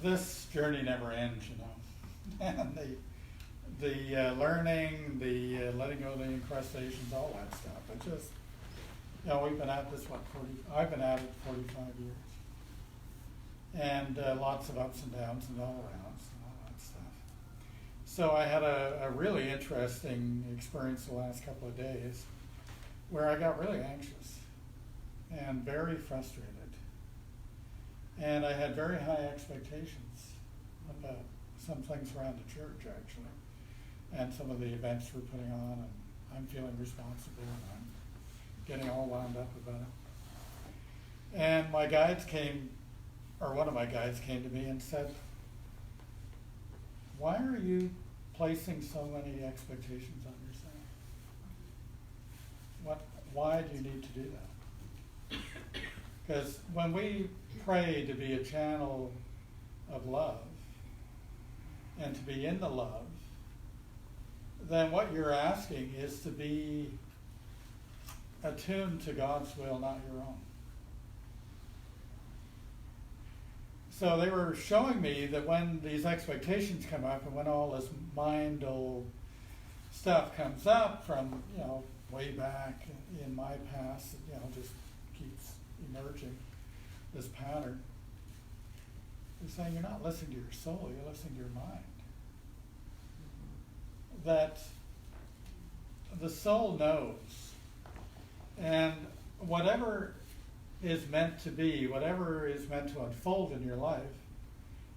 this journey never ends, you know. And the learning, the letting go of the incrustations, all that stuff. It just, you know, we've been at this, I've been at it 45 years. And lots of ups and downs and all arounds and all that stuff. So I had a really interesting experience the last couple of days where I got really anxious and very frustrated. And I had very high expectations about some things around the church, actually, and some of the events we're putting on, and I'm feeling responsible, and I'm getting all wound up about it. And my guides came, or one of my guides came to me and said, why are you placing so many expectations on yourself? Why do you need to do that? Because when we pray to be a channel of love and to be in the love, then what you're asking is to be attuned to God's will, not your own. So they were showing me that when these expectations come up and when all this mindal stuff comes up from, you know, way back in my past, you know, just keeps emerging, this pattern, they're saying you're not listening to your soul, you're listening to your mind. That the soul knows, and whatever is meant to be, whatever is meant to unfold in your life,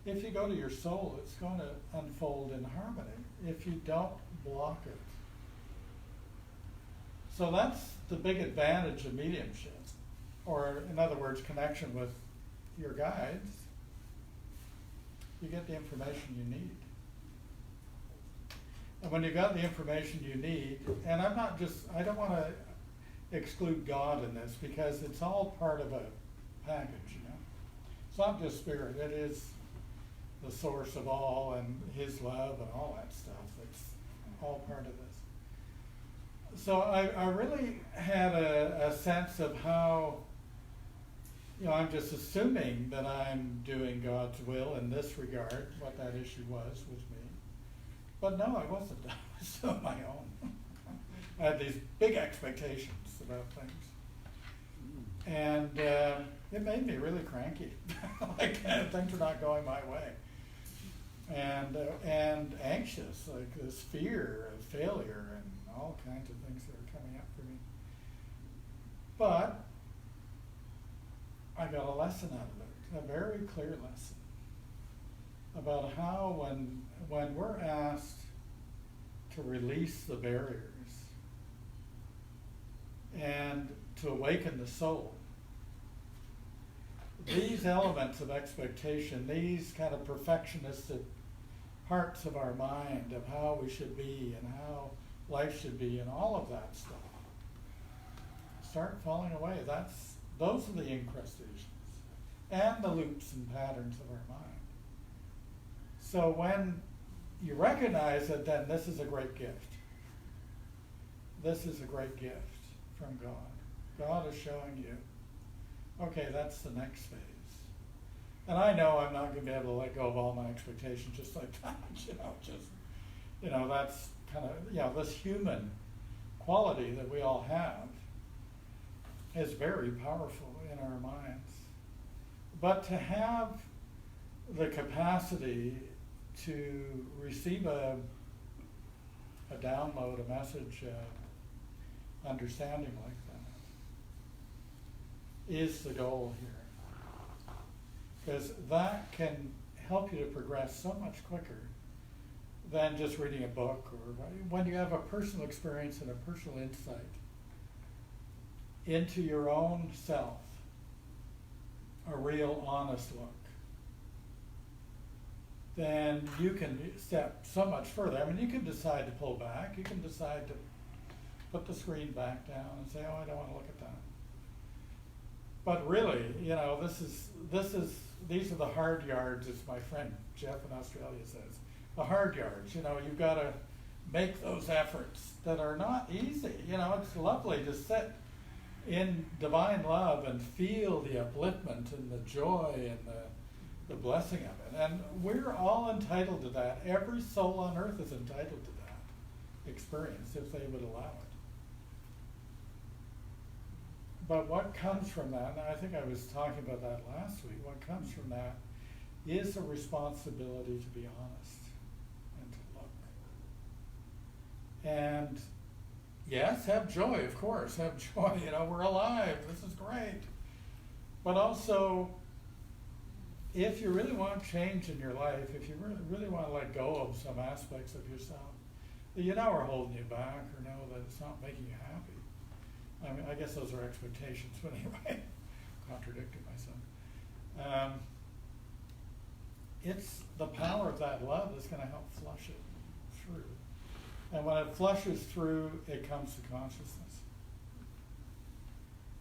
if you go to your soul, it's going to unfold in harmony if you don't block it. So that's the big advantage of mediumship, or in other words, connection with your guides. You get the information you need. And when you got the information you need, and I don't want to exclude God in this because it's all part of a package, you know. It's not just spirit, it is the source of all and his love and all that stuff. It's all part of this. So I really had a sense of how, you know, I'm just assuming that I'm doing God's will in this regard, what that issue was with me. But no, I wasn't. I was still my own. I had these big expectations about things. And it made me really cranky. Like things were not going my way. And anxious, like this fear of failure and all kinds of things that were coming up for me. But I got a lesson out of it, a very clear lesson about how when we're asked to release the barriers and to awaken the soul, these elements of expectation, these kind of perfectionistic parts of our mind of how we should be and how life should be and all of that stuff start falling away. Those are the incrustations and the loops and patterns of our mind. So when you recognize it, then this is a great gift. This is a great gift from God. God is showing you, okay, that's the next phase. And I know I'm not going to be able to let go of all my expectations just like that, that's kind of, this human quality that we all have is very powerful in our minds. But to have the capacity to receive a download, a message, understanding like that is the goal here. Because that can help you to progress so much quicker than just reading a book, or when you have a personal experience and a personal insight into your own self, a real honest look, then you can step so much further. I mean, you can decide to pull back, you can decide to put the screen back down and say, oh, I don't want to look at that. But really, these are the hard yards, as my friend Jeff in Australia says. The hard yards, you've got to make those efforts that are not easy. It's lovely to sit in divine love and feel the upliftment and the joy and the blessing of it. And we're all entitled to that. Every soul on earth is entitled to that experience if they would allow it. But what comes from that, and I think I was talking about that last week, what comes from that is a responsibility to be honest and to look. And yes, have joy, of course, have joy, we're alive, this is great. But also, if you really want change in your life, if you really want to let go of some aspects of yourself that are holding you back or know that it's not making you happy, I mean, I guess those are expectations, but anyway, contradicting myself. It's the power of that love that's going to help flush it through. And when it flushes through, it comes to consciousness.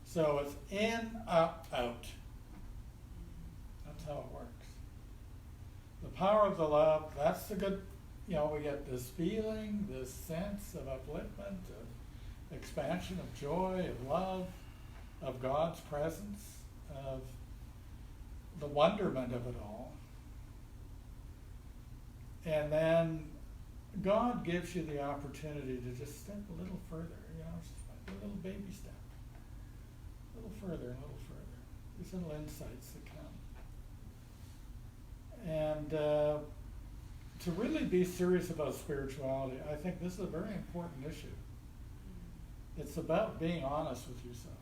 So it's in, up, out. That's how it works. The power of the love, that's the good, we get this feeling, this sense of upliftment, of expansion, of joy, of love, of God's presence, of the wonderment of it all. And then God gives you the opportunity to just step a little further, just like a little baby step. A little further and a little further. These little insights that come. And to really be serious about spirituality, I think this is a very important issue. It's about being honest with yourself.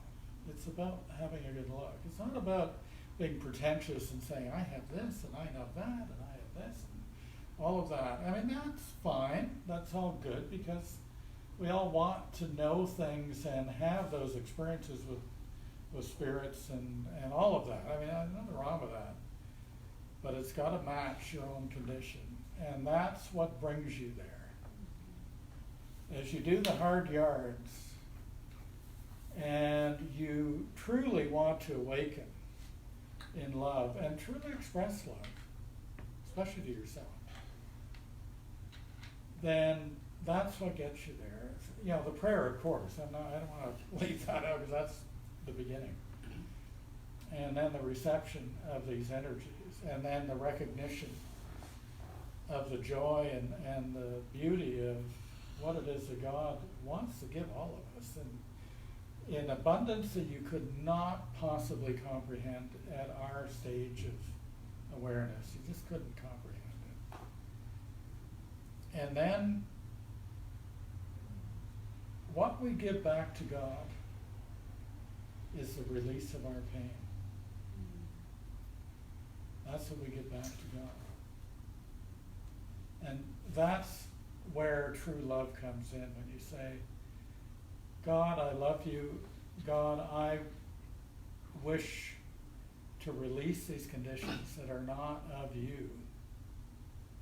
It's about having a good look. It's not about being pretentious and saying, I have this and I have that and I have this and all of that. I mean, that's fine. That's all good because we all want to know things and have those experiences with spirits and all of that. I mean, there's nothing wrong with that. But it's got to match your own condition. And that's what brings you there. As you do the hard yards, and you truly want to awaken in love and truly express love, especially to yourself, then that's what gets you there. The prayer, of course. I don't want to leave that out because that's the beginning. And then the reception of these energies, and then the recognition of the joy and the beauty of what it is that God wants to give all of us. And in abundance that you could not possibly comprehend at our stage of awareness. You just couldn't comprehend it. And then what we give back to God is the release of our pain. That's what we give back to God. And that's where true love comes in, when you say, God, I love you. God, I wish to release these conditions that are not of you,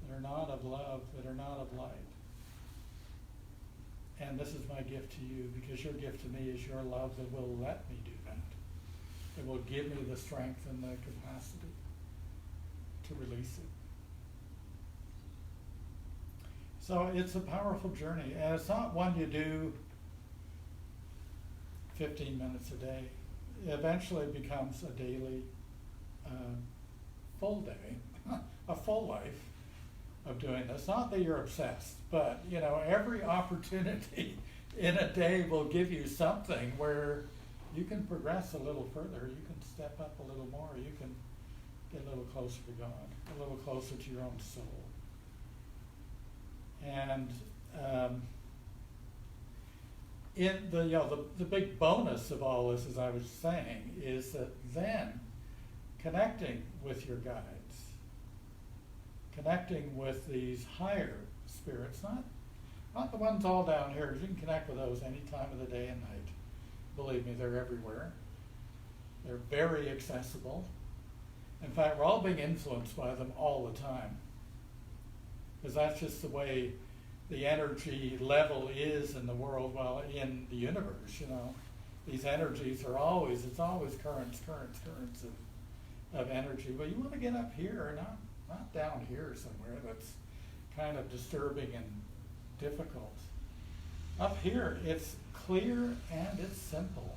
that are not of love, that are not of light. And this is my gift to you, because your gift to me is your love that will let me do that. It will give me the strength and the capacity to release it. So it's a powerful journey, and it's not one you do 15 minutes a day. It eventually becomes a daily, full day, a full life of doing this. Not that you're obsessed, but every opportunity in a day will give you something where you can progress a little further, you can step up a little more, you can get a little closer to God, a little closer to your own soul. And in the big bonus of all this, as I was saying, is that then connecting with your guides, connecting with these higher spirits, not the ones all down here, because you can connect with those any time of the day and night. Believe me, they're everywhere. They're very accessible. In fact, we're all being influenced by them all the time, because that's just the way the energy level is in the world, in the universe, These energies are always currents of energy. But you want to get up here, not down here somewhere that's kind of disturbing and difficult. Up here, it's clear and it's simple.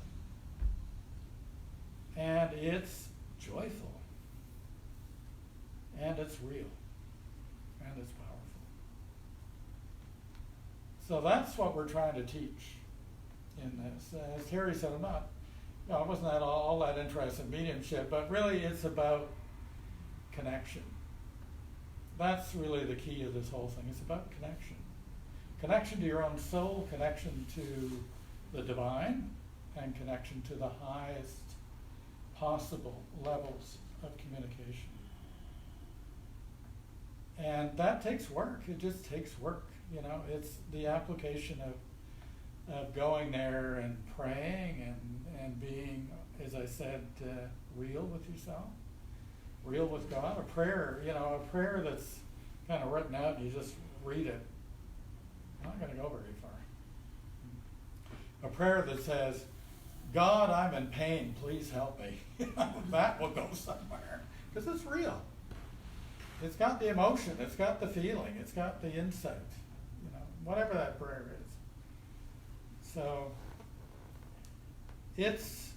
And it's joyful. and it's real, and it's powerful. So that's what we're trying to teach in this. As Terry said, I wasn't all that interested in mediumship, but really it's about connection. That's really the key of this whole thing. It's about connection. Connection to your own soul, connection to the divine, and connection to the highest possible levels of communication. And that takes work. It just takes work. It's the application of going there and praying and being, as I said, real with yourself, real with God. A prayer that's kind of written out and you just read it, not going to go very far. A prayer that says, God, I'm in pain, please help me. That will go somewhere, because it's real. It's got the emotion, it's got the feeling, it's got the insight, whatever that prayer is. So it's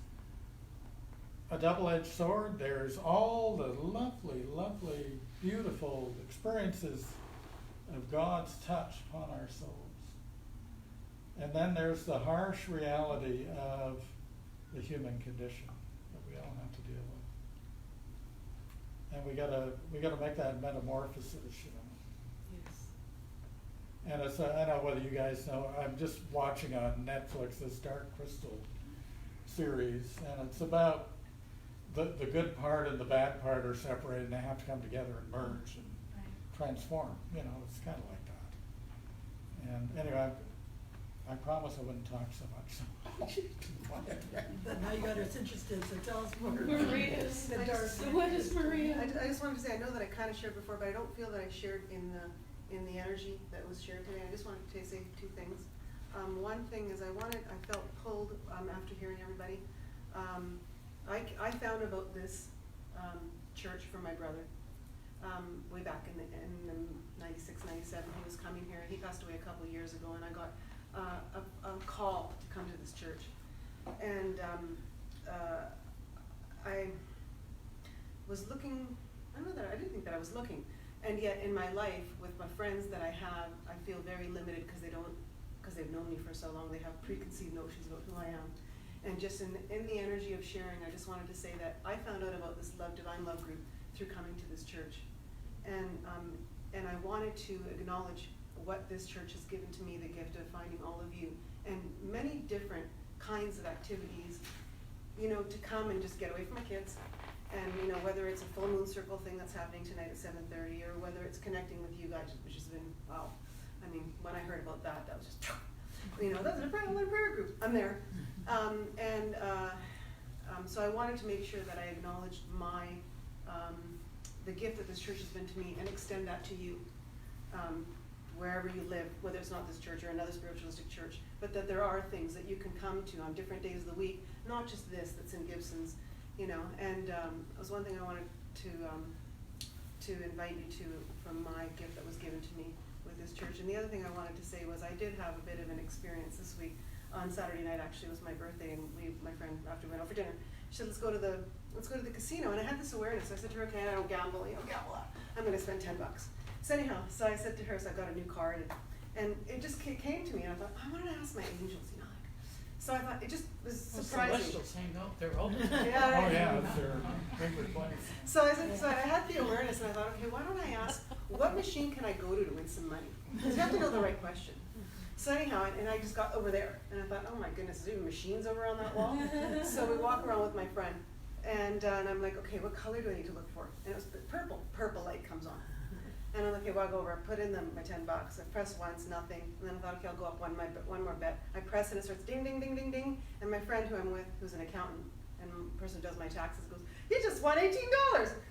a double-edged sword. There's all the lovely, lovely, beautiful experiences of God's touch upon our souls. And then there's the harsh reality of the human condition that we all have to deal with. And we gotta make that metamorphosis, Yes. And it's I don't know whether you guys know, I'm just watching on Netflix this Dark Crystal series, and it's about the good part and the bad part are separated, and they have to come together and merge and transform. It's kind of like that. And anyway, I promise I wouldn't talk so much. But now you got us interested, so tell us more. Maria's. The dark. What is Maria? I just wanted to say, I know that I kind of shared before, but I don't feel that I shared in the energy that was shared today. I just wanted to say two things. One thing is I felt pulled after hearing everybody. I found about this church from my brother way back in the 96, 97. He was coming here. He passed away a couple of years ago, and I got a call to come to this church. And I was looking, I didn't think that I was looking. And yet in my life, with my friends that I have, I feel very limited because they've known me for so long. They have preconceived notions about who I am. And just in the energy of sharing, I just wanted to say that I found out about this Divine Love group through coming to this church. And I wanted to acknowledge what this church has given to me, the gift of finding all of you, and many different kinds of activities, to come and just get away from my kids. And whether it's a full moon circle thing that's happening tonight at 7:30, or whether it's connecting with you guys, which has been, wow. I mean, when I heard about that was just, that's a prayer group. I'm there. So I wanted to make sure that I acknowledged the gift that this church has been to me, and extend that to you, wherever you live, whether it's not this church or another spiritualistic church, but that there are things that you can come to on different days of the week, not just this that's in Gibson's, and it was one thing I wanted to invite you to from my gift that was given to me with this church. And the other thing I wanted to say was I did have a bit of an experience this week. On Saturday night, actually, was my birthday, and my friend, after we went out for dinner, she said, let's go to the casino. And I had this awareness. I said to her, okay, I don't gamble, gamble. I'm going to spend $10. So anyhow, I said to her, so I got a new card, and it just came to me, and I thought, I wanted to ask my angels, So I thought, it just was surprising. Celestials hang out there all the time. Yeah, Oh yeah, it's their favorite place. So I had the awareness, and I thought, okay, why don't I ask, what machine can I go to win some money? Because you have to know the right question. So anyhow, and I just got over there, and I thought, oh my goodness, is there even machines over on that wall? So we walk around with my friend, and I'm like, okay, what color do I need to look for? And it was purple light comes on. And I'm like, okay, well, I'll go over, I put in my $10, I press once, nothing, and then I thought, okay, I'll go up one more bet. I press and it starts ding, ding, ding, ding, ding, and my friend who I'm with, who's an accountant, and the person who does my taxes goes, you just won $18.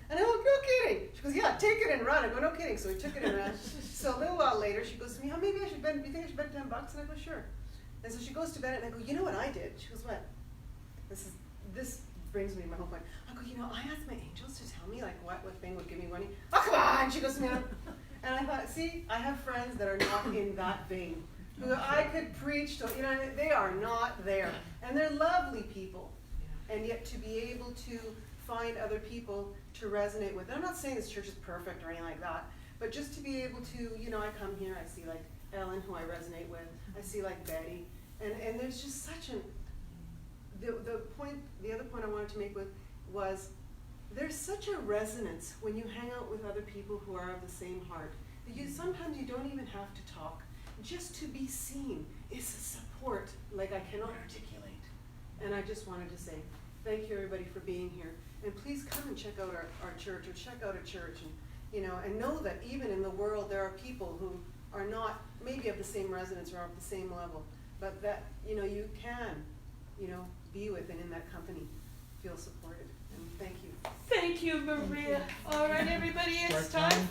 And I go, no kidding. She goes, yeah, take it and run. I go, no kidding. So we took it and ran. So a little while later, she goes to me, maybe I should bet, do you think I should bet $10? And I go, sure. And so she goes to bet it, and I go, you know what I did? She goes, what? This brings me to my whole point. I go, I asked my angels to tell me, what thing would give me money. Oh, come on. She goes to me, and I thought, see, I have friends that are not in that vein, who I could preach to, they are not there. And they're lovely people. And yet to be able to find other people to resonate with. And I'm not saying this church is perfect or anything like that, but just to be able to, you know, I come here, I see like Ellen, who I resonate with, I see like Betty, and there's just such an, the other point I wanted to make was there's such a resonance when you hang out with other people who are of the same heart. That sometimes you don't even have to talk. Just to be seen is a support like I cannot articulate. And I just wanted to say thank you everybody for being here. And please come and check out our church, or check out a church, and you know, and know that even in the world there are people who are not maybe of the same resonance or of the same level, but that, you know, you can, you know, be with and in that company feel supported. And thank you. Thank you, Maria. All right, everybody, it's Right, time.